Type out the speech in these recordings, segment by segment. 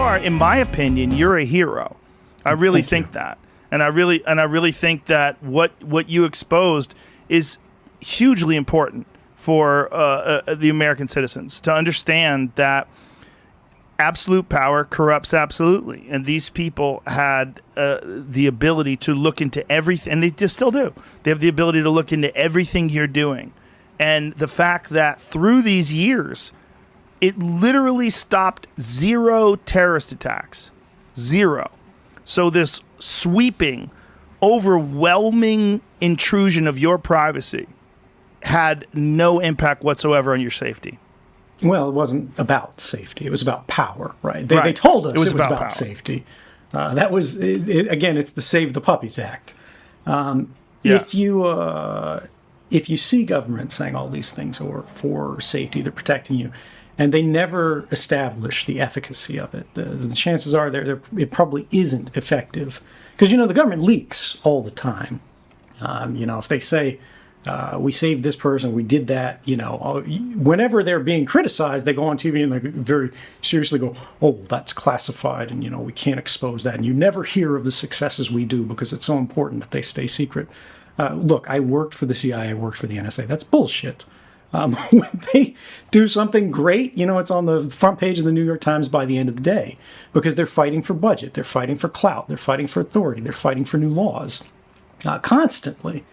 are, in my opinion, you're a hero. I really think that. And I really think that what you exposed is hugely important for the American citizens to understand that absolute power corrupts absolutely. And these people had the ability to look into everything, and they just still do. They have the ability to look into everything you're doing. And the fact that through these years, it literally stopped 0 terrorist attacks. 0. So this sweeping, overwhelming intrusion of your privacy had no impact whatsoever on your safety. Well, it wasn't about safety. It was about power, right? They told us it was about safety. That was, again, it's the Save the Puppies Act. Yes. If you see government saying all these things are for safety, they're protecting you, and they never establish the efficacy of it, the chances are it probably isn't effective. Because, the government leaks all the time. If they say, we saved this person, we did that, whenever they're being criticized, they go on TV and they very seriously go, oh, that's classified and, we can't expose that. And you never hear of the successes we do because it's so important that they stay secret. Look, I worked for the CIA, I worked for the NSA. That's bullshit. When they do something great, it's on the front page of the New York Times by the end of the day because they're fighting for budget, they're fighting for clout, they're fighting for authority, they're fighting for new laws constantly.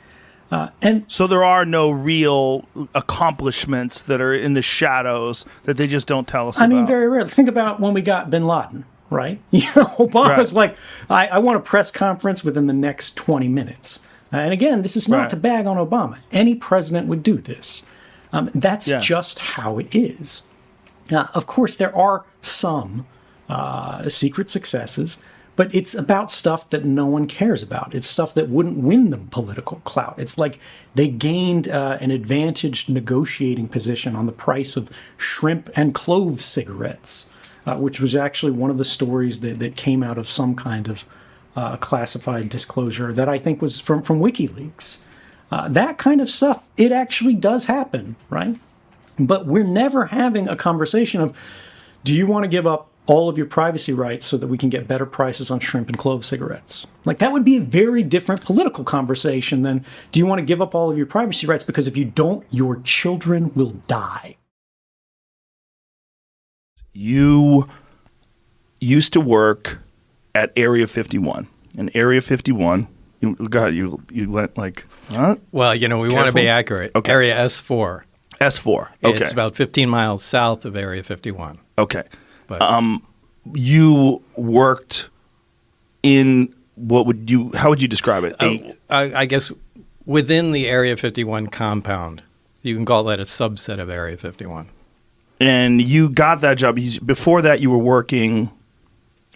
And so there are no real accomplishments that are in the shadows that they just don't tell us about. I mean, very rarely. Think about when we got bin Laden, right? Obama's like, I want a press conference within the next 20 minutes. And again, this is not to bag on Obama. Any president would do this. That's just how it is. Of course, there are some secret successes, but it's about stuff that no one cares about. It's stuff that wouldn't win them political clout. It's like they gained an advantaged negotiating position on the price of shrimp and clove cigarettes, which was actually one of the stories that came out of some kind of classified disclosure that I think was from WikiLeaks. That kind of stuff, it actually does happen, right? But we're never having a conversation of, do you want to give up all of your privacy rights so that we can get better prices on shrimp and clove cigarettes? Like, that would be a very different political conversation than, do you want to give up all of your privacy rights because if you don't, your children will die? You used to work at Area 51. And Area 51... you went like, huh? Well, we want to be accurate. Okay. Area S4. S4. Okay. It's about 15 miles south of Area 51. Okay. But, you worked in how would you describe it? I guess within the Area 51 compound. You can call that a subset of Area 51. And you got that job. Before that, you were working...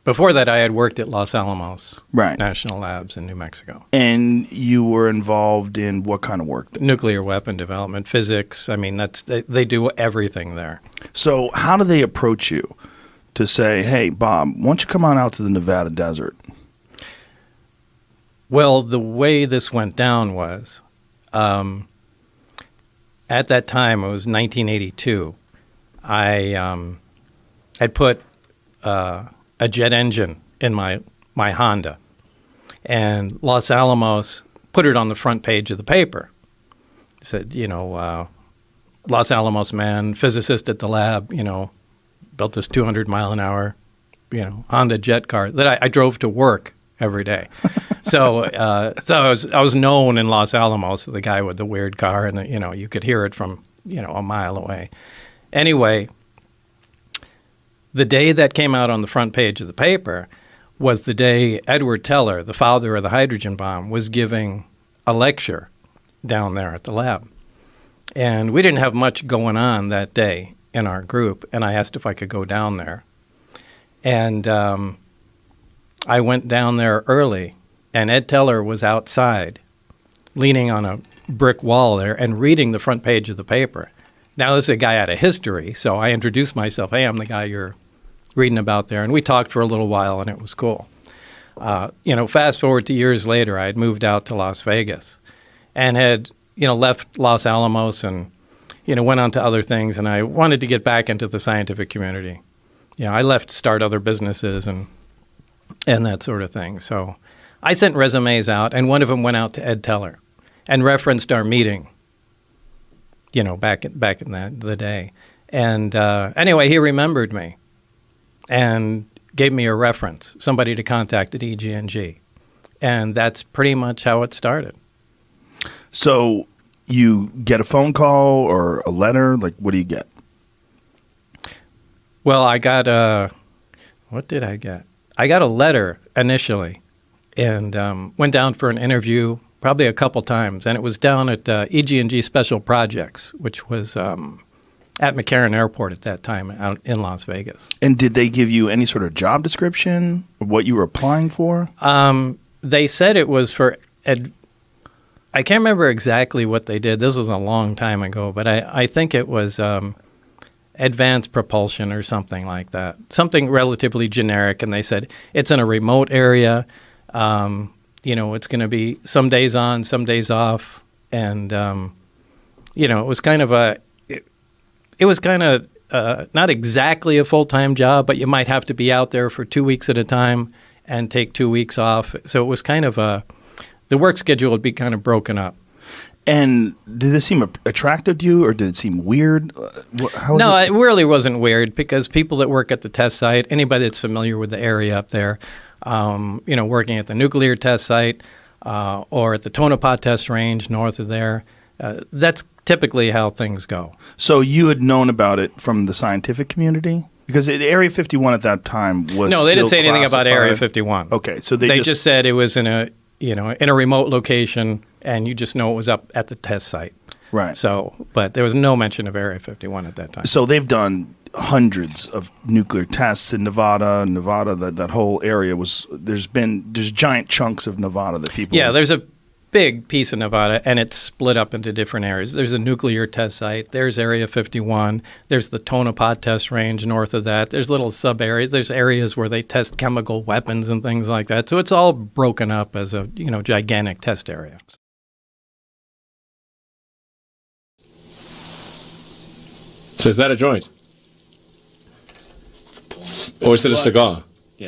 Before that, I had worked at Los Alamos Right. National Labs in New Mexico. And you were involved in what kind of work? Nuclear weapon development, physics. I mean, they do everything there. So how do they approach you to say, hey, Bob, why don't you come on out to the Nevada desert? Well, the way this went down was, at that time, it was 1982, I had put... a jet engine in my Honda. And Los Alamos put it on the front page of the paper. It said, Los Alamos man, physicist at the lab, built this 200 mile an hour, Honda jet car that I drove to work every day. So I was known in Los Alamos, the guy with the weird car, and you could hear it from, a mile away. Anyway, the day that came out on the front page of the paper was the day Edward Teller, the father of the hydrogen bomb, was giving a lecture down there at the lab. And we didn't have much going on that day in our group, and I asked if I could go down there. And I went down there early, and Ed Teller was outside, leaning on a brick wall there and reading the front page of the paper. Now, this is a guy out of history, so I introduced myself. Hey, I'm the guy you're reading about there. And we talked for a little while, and it was cool. Fast forward to years later, I had moved out to Las Vegas and had, left Los Alamos and, went on to other things. And I wanted to get back into the scientific community. I left to start other businesses and that sort of thing. So I sent resumes out, and one of them went out to Ed Teller and referenced our meeting, back in the day. And anyway, he remembered me and gave me a reference, somebody to contact at EG&G. And that's pretty much how it started. So you get a phone call or a letter? Like, what do you get? Well, I got what did I get? I got a letter initially and went down for an interview probably a couple times. And it was down at EG&G Special Projects, which was at McCarran Airport at that time out in Las Vegas. And did they give you any sort of job description of what you were applying for? They said it was for I can't remember exactly what they did. This was a long time ago, but I think it was advanced propulsion or something like that. Something relatively generic. And they said it's in a remote area. It's going to be some days on, some days off. And, it was kind of it was kind of not exactly a full-time job, but you might have to be out there for 2 weeks at a time and take 2 weeks off. So it was kind of the work schedule would be kind of broken up. And did this seem attractive to you, or did it seem weird? No, it really wasn't weird, because people that work at the test site, anybody that's familiar with the area up there, working at the nuclear test site or at the Tonopah test range north of there, that's typically how things go. So you had known about it from the scientific community? Because the Area 51 at that time was No, they didn't say anything classified. about Area 51. Okay, so they just said it was in a remote location, and you just know it was up at the test site. Right. So, but there was no mention of Area 51 at that time. So they've done hundreds of nuclear tests in Nevada. That whole area there's giant chunks of Nevada that people. Yeah, there's a big piece of Nevada, and it's split up into different areas. There's a nuclear test site. There's Area 51. There's the Tonopah test range north of that. There's little sub areas. There's areas where they test chemical weapons and things like that. So it's all broken up as a gigantic test area. So is that a joint? Or is it a cigar?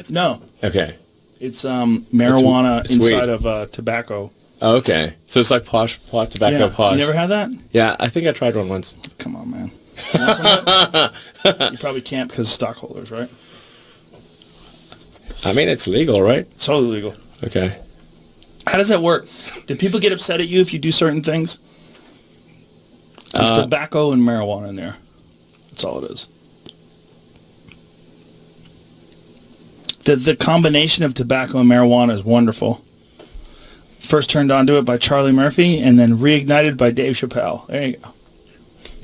No, Okay. it's marijuana It's weed. inside of tobacco. Oh, okay. So it's like pot tobacco Yeah, posh. you never had that? Yeah, I think I tried one once. Come on, man. You want some of it? You probably can't because stockholders, right? I mean, it's legal, right? It's totally legal. Okay. How does that work? Do people get upset at you if you do certain things? There's tobacco and marijuana in there. That's all it is. The combination of tobacco and marijuana is wonderful. First turned onto it by Charlie Murphy, and then reignited by Dave Chappelle. There you go.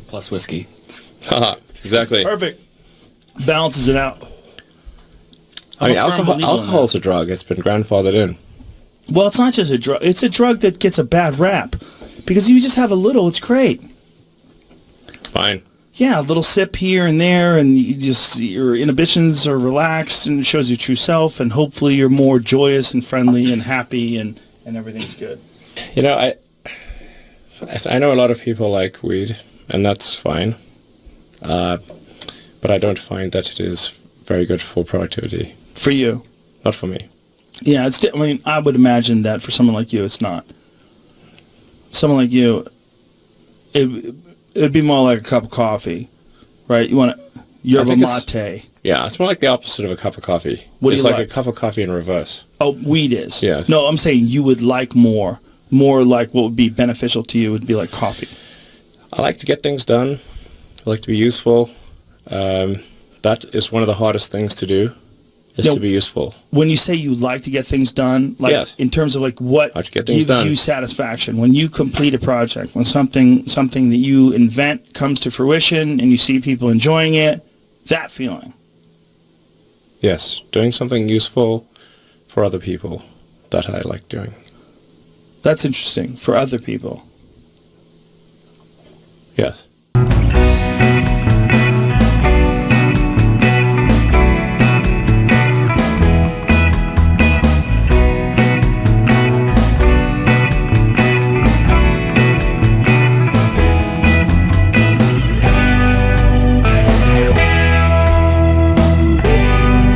Plus whiskey. Haha, exactly. Perfect. Balances it out. I mean, I'm a firm believer in alcohol's a drug. It's been grandfathered in. that. Well, it's not just a drug. It's a drug that gets a bad rap. Because if you just have a little, it's great. Fine. Yeah, a little sip here and there, and your inhibitions are relaxed, and it shows your true self, and hopefully you're more joyous and friendly and happy, and everything's good. I know a lot of people like weed, and that's fine. But I don't find that it is very good for productivity. For you? Not for me. Yeah, I would imagine that for someone like you, it's not. Someone like you, it'd be more like a cup of coffee, right? You want yerba mate. Yeah, it's more like the opposite of a cup of coffee. What do it's you like like? a cup of coffee in reverse. Oh, weed is. Yeah. No, I'm saying you would like more like what would be beneficial to you would be like coffee. I like to get things done. I like to be useful. That is one of the hardest things to do, is to be useful. When you say you like to get things done, like Yes. in terms of like what Like to get things gives done. you satisfaction, when you complete a project, when something that you invent comes to fruition and you see people enjoying it, that feeling. Yes, doing something useful for other people that I like doing. That's interesting for other people. Yes.